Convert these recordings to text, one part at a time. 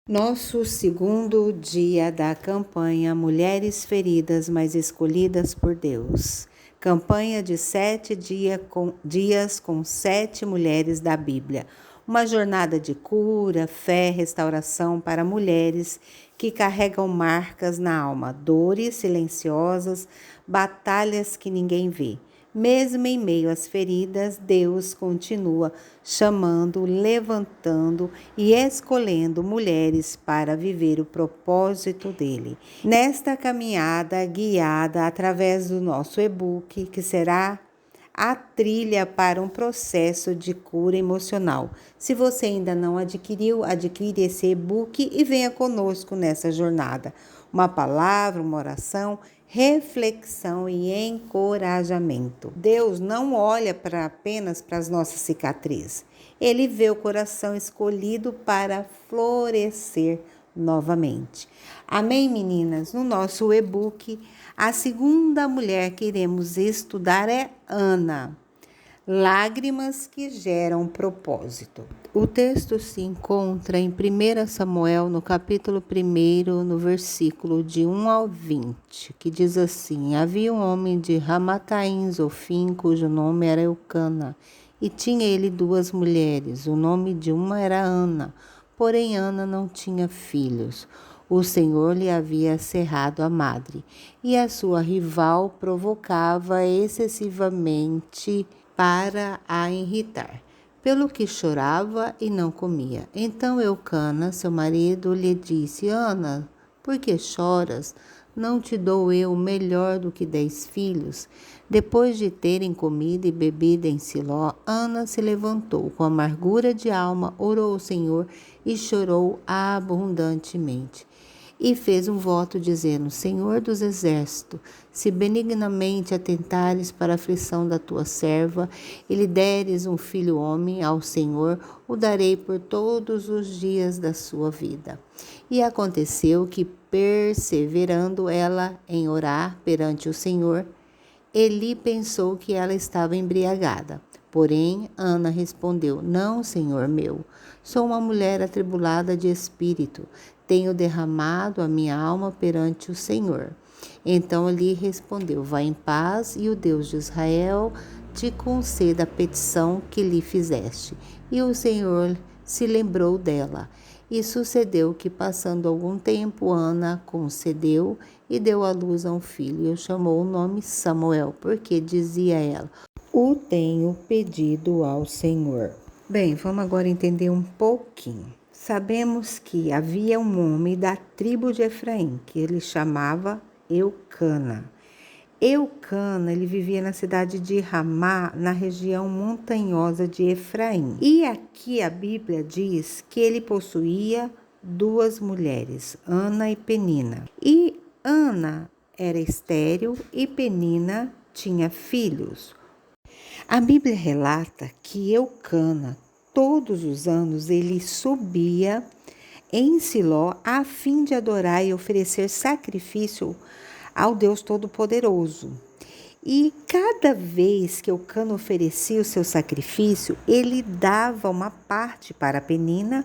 Nosso segundo dia da campanha Mulheres Feridas, mas Escolhidas por Deus. Campanha de 7 dias com 7 mulheres da Bíblia. Uma jornada de cura, fé, restauração para mulheres que carregam marcas na alma, dores silenciosas, batalhas que ninguém vê. Mesmo em meio às feridas, Deus continua chamando, levantando e escolhendo mulheres para viver o propósito dele. Nesta caminhada guiada através do nosso e-book, que será a trilha para um processo de cura emocional. Se você ainda não adquiriu, adquire esse e-book e venha conosco nessa jornada. Uma palavra, uma oração, reflexão e encorajamento. Deus não olha apenas para as nossas cicatrizes. Ele vê o coração escolhido para florescer novamente. Amém, meninas? No nosso e-book, a segunda mulher que iremos estudar é Ana. Lágrimas que geram propósito. O texto se encontra em 1 Samuel, no capítulo 1, no versículo de 1 ao 20, que diz assim: Havia um homem de Ramataim Zofim, cujo nome era Eucana, e tinha ele 2 mulheres. O nome de uma era Ana, porém Ana não tinha filhos. O Senhor lhe havia cerrado a madre, e a sua rival provocava excessivamente para a irritar, pelo que chorava e não comia. Então Eucana, seu marido, lhe disse: Ana, por que choras? Não te dou eu melhor do que 10 filhos? Depois de terem comido e bebido em Siló, Ana se levantou com amargura de alma, orou ao Senhor e chorou abundantemente. E fez um voto dizendo: Senhor dos exércitos, se benignamente atentares para a aflição da tua serva, e lhe deres um filho homem ao Senhor, o darei por todos os dias da sua vida. E aconteceu que, perseverando ela em orar perante o Senhor, Eli pensou que ela estava embriagada. Porém, Ana respondeu: Não, Senhor meu, sou uma mulher atribulada de espírito. Tenho derramado a minha alma perante o Senhor. Então Eli respondeu: Vá em paz, e o Deus de Israel te conceda a petição que lhe fizeste. E o Senhor se lembrou dela. E sucedeu que, passando algum tempo, Ana concedeu e deu à luz a um filho. E chamou o nome Samuel, porque dizia ela: O tenho pedido ao Senhor. Bem, vamos agora entender um pouquinho. Sabemos que havia um homem da tribo de Efraim, que ele chamava Eucana. Eucana, ele vivia na cidade de Ramá, na região montanhosa de Efraim. E aqui a Bíblia diz que ele possuía 2 mulheres, Ana e Penina. E Ana era estéril e Penina tinha filhos. A Bíblia relata que Eucana, todos os anos, ele subia em Siló a fim de adorar e oferecer sacrifício ao Deus Todo-Poderoso. E cada vez que Eucana oferecia o seu sacrifício, ele dava uma parte para Penina,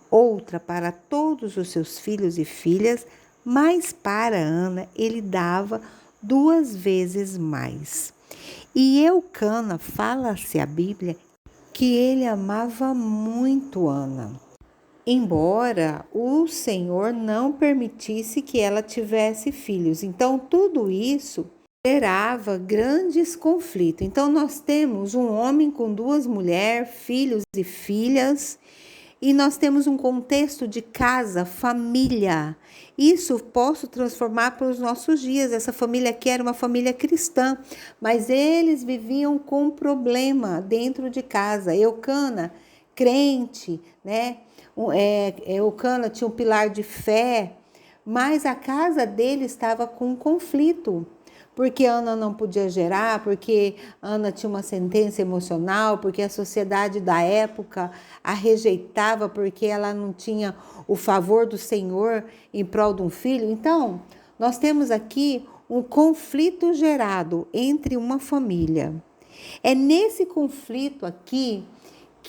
outra para todos os seus filhos e filhas, mas para Ana ele dava 2 vezes mais. E Eucana, fala-se a Bíblia, que ele amava muito Ana, embora o Senhor não permitisse que ela tivesse filhos. Então, tudo isso gerava grandes conflitos. Então, nós temos um homem com 2 mulheres, filhos e filhas, e nós temos um contexto de casa, família. Isso posso transformar para os nossos dias. Essa família aqui era uma família cristã, mas eles viviam com problema dentro de casa. Eucana, crente, né? Eucana tinha um pilar de fé, mas a casa dele estava com conflito. Porque Ana não podia gerar, porque Ana tinha uma sentença emocional, porque a sociedade da época a rejeitava, porque ela não tinha o favor do Senhor em prol de um filho. Então, nós temos aqui um conflito gerado entre uma família. É nesse conflito aqui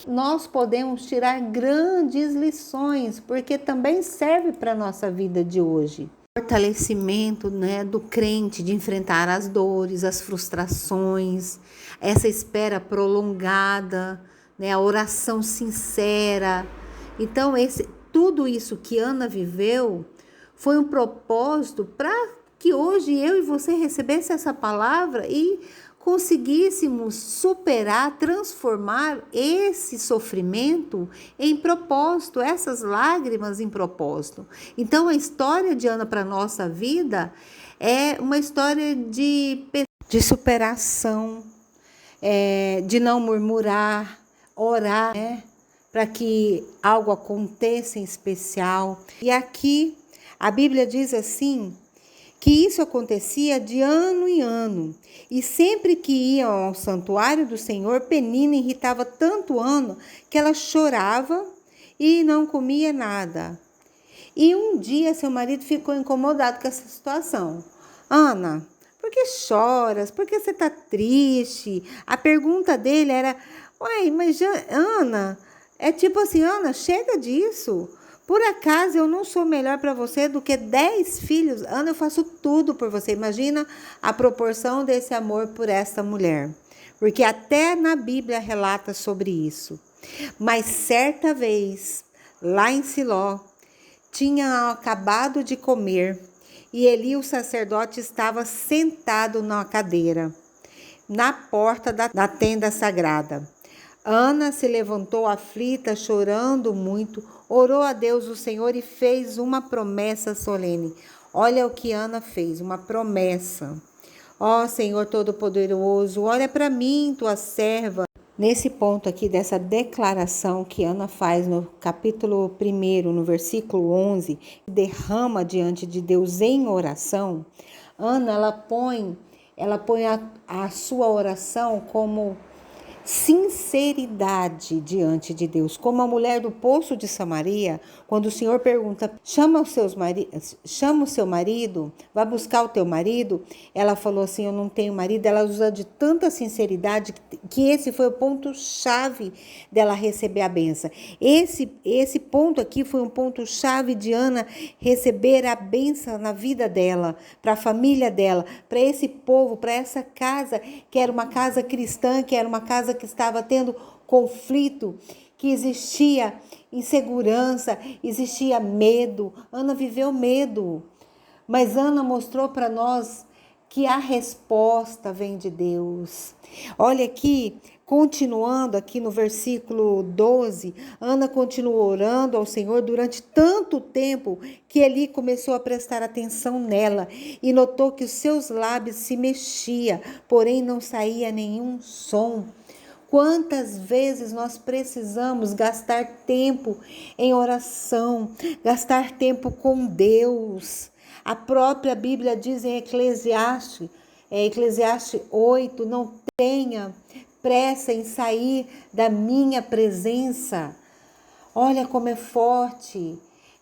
nós podemos tirar grandes lições, porque também serve para a nossa vida de hoje. Fortalecimento, né, do crente de enfrentar as dores, as frustrações, essa espera prolongada, né, a oração sincera. Então, tudo isso que Ana viveu foi um propósito para que hoje eu e você recebesse essa palavra e conseguíssemos superar, transformar esse sofrimento em propósito, essas lágrimas em propósito. Então, a história de Ana para a nossa vida é uma história de superação, de não murmurar, orar, né, para que algo aconteça em especial. E aqui a Bíblia diz assim, que isso acontecia de ano em ano, e sempre que iam ao santuário do Senhor, Penina irritava tanto Ana que ela chorava e não comia nada. E um dia seu marido ficou incomodado com essa situação. Ana, por que choras? Por que você está triste? A pergunta dele era, ué, mas Ana, é tipo assim, Ana, chega disso. Por acaso eu não sou melhor para você do que 10 filhos? Ana, eu faço tudo por você. Imagina a proporção desse amor por essa mulher. Porque até na Bíblia relata sobre isso. Mas certa vez, lá em Siló, tinha acabado de comer e Eli, o sacerdote, estava sentado na cadeira, na porta da tenda sagrada. Ana se levantou aflita, chorando muito, orou a Deus o Senhor e fez uma promessa solene. Olha o que Ana fez, uma promessa. Ó Senhor Todo-Poderoso, olha para mim, tua serva. Nesse ponto aqui dessa declaração que Ana faz no capítulo 1, no versículo 11, derrama diante de Deus em oração, Ana, ela põe a sua oração como sinceridade diante de Deus, como a mulher do poço de Samaria, quando o Senhor pergunta, chama o seu marido, vai buscar o teu marido, ela falou assim, eu não tenho marido. Ela usa de tanta sinceridade que esse foi o ponto-chave dela receber a benção. Esse ponto aqui foi um ponto-chave de Ana receber a benção na vida dela, para a família dela, para esse povo, para essa casa, que era uma casa cristã, que era uma casa que estava tendo conflito, que existia insegurança, existia medo. Ana viveu medo, mas Ana mostrou para nós que a resposta vem de Deus. Olha aqui, continuando aqui no versículo 12, Ana continuou orando ao Senhor durante tanto tempo que Eli começou a prestar atenção nela e notou que os seus lábios se mexiam, porém não saía nenhum som. Quantas vezes nós precisamos gastar tempo em oração, gastar tempo com Deus? A própria Bíblia diz em Eclesiastes 8, não tenha pressa em sair da minha presença. Olha como é forte.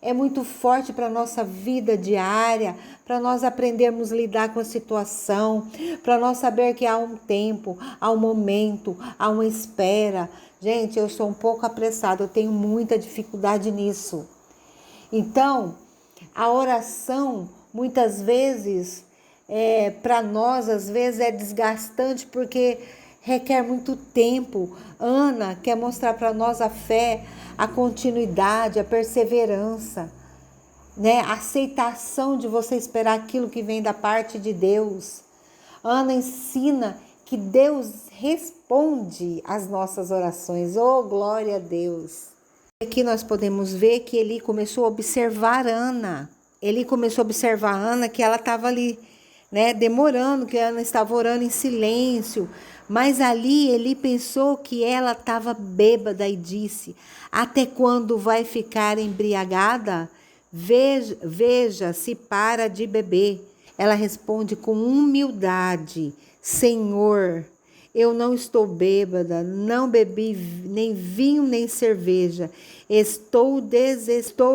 É muito forte para a nossa vida diária, para nós aprendermos a lidar com a situação, para nós saber que há um tempo, há um momento, há uma espera. Gente, eu sou um pouco apressada, eu tenho muita dificuldade nisso. Então, a oração, muitas vezes, para nós, às vezes é desgastante porque requer muito tempo. Ana quer mostrar para nós a fé, a continuidade, a perseverança, né? A aceitação de você esperar aquilo que vem da parte de Deus. Ana ensina que Deus responde às nossas orações. Oh, glória a Deus! Aqui nós podemos ver que Eli começou a observar Ana. Ele começou a observar Ana, que ela estava ali, né, demorando, que Ana estava orando em silêncio. Mas ali ele pensou que ela estava bêbada e disse, até quando vai ficar embriagada? Veja se para de beber. Ela responde com humildade, Senhor, eu não estou bêbada, não bebi nem vinho nem cerveja. Estou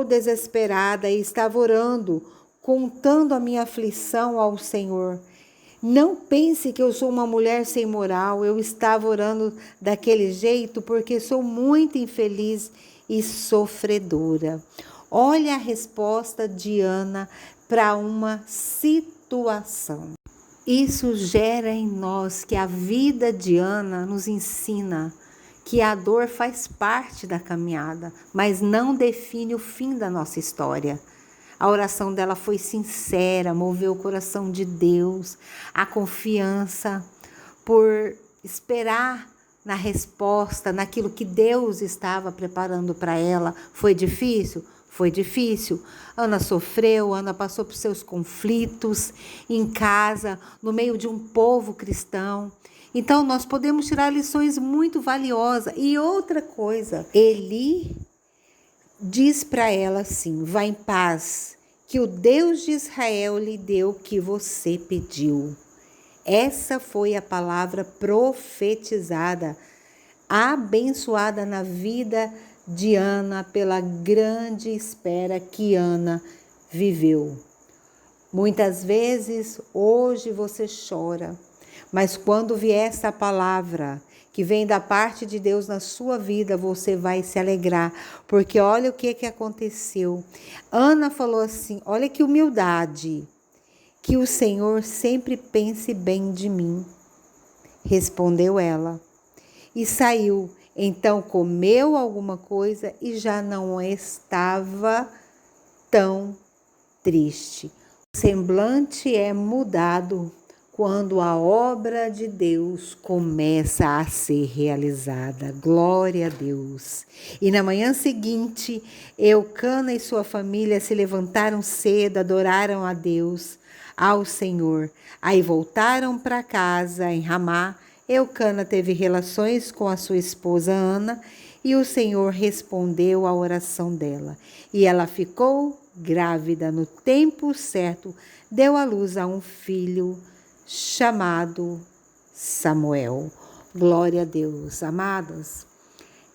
desesperada e estava orando, contando a minha aflição ao Senhor. Não pense que eu sou uma mulher sem moral. Eu estava orando daquele jeito porque sou muito infeliz e sofredora. Olha a resposta de Ana para uma situação. Isso gera em nós que a vida de Ana nos ensina que a dor faz parte da caminhada, mas não define o fim da nossa história. A oração dela foi sincera, moveu o coração de Deus, a confiança por esperar na resposta, naquilo que Deus estava preparando para ela. Foi difícil? Foi difícil. Ana sofreu, Ana passou por seus conflitos em casa, no meio de um povo cristão. Então, nós podemos tirar lições muito valiosas. E outra coisa, Eli diz para ela assim: vá em paz, que o Deus de Israel lhe deu o que você pediu. Essa foi a palavra profetizada, abençoada na vida de Ana pela grande espera que Ana viveu. Muitas vezes, hoje você chora, mas quando vier essa palavra que vem da parte de Deus na sua vida, você vai se alegrar, porque olha o que aconteceu. Ana falou assim: olha que humildade, que o Senhor sempre pense bem de mim. Respondeu ela e saiu. Então comeu alguma coisa e já não estava tão triste. O semblante é mudado quando a obra de Deus começa a ser realizada. Glória a Deus. E na manhã seguinte, Eucana e sua família se levantaram cedo, adoraram a Deus, ao Senhor. Aí voltaram para casa em Ramá. Eucana teve relações com a sua esposa Ana e o Senhor respondeu à oração dela. E ela ficou grávida no tempo certo, deu à luz a um filho chamado Samuel. Glória a Deus. Amadas,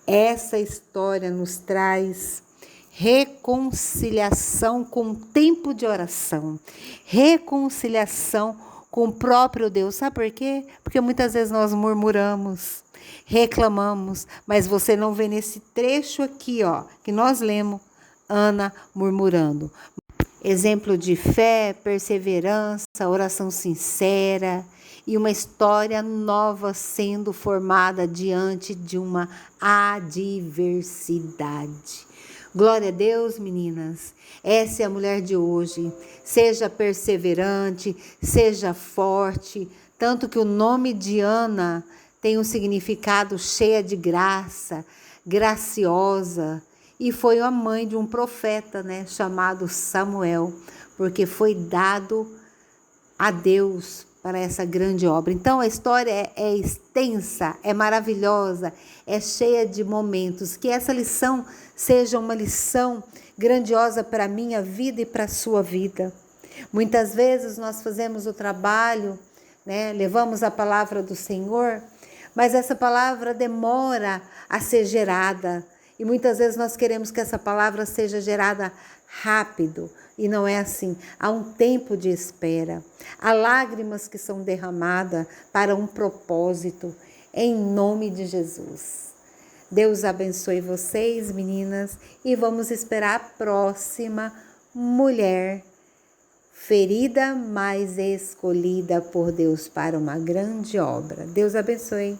essa história nos traz reconciliação com o tempo de oração, reconciliação com o próprio Deus. Sabe por quê? Porque muitas vezes nós murmuramos, reclamamos, mas você não vê nesse trecho aqui, que nós lemos, Ana murmurando. Exemplo de fé, perseverança, oração sincera e uma história nova sendo formada diante de uma adversidade. Glória a Deus, meninas. Essa é a mulher de hoje. Seja perseverante, seja forte. Tanto que o nome de Ana tem um significado cheia de graça, graciosa. E foi a mãe de um profeta, chamado Samuel, porque foi dado a Deus para essa grande obra. Então a história é extensa, é maravilhosa, é cheia de momentos. Que essa lição seja uma lição grandiosa para a minha vida e para a sua vida. Muitas vezes nós fazemos o trabalho, levamos a palavra do Senhor, mas essa palavra demora a ser gerada. E muitas vezes nós queremos que essa palavra seja gerada rápido. E não é assim. Há um tempo de espera. Há lágrimas que são derramadas para um propósito. Em nome de Jesus. Deus abençoe vocês, meninas. E vamos esperar a próxima mulher ferida, mas escolhida por Deus para uma grande obra. Deus abençoe.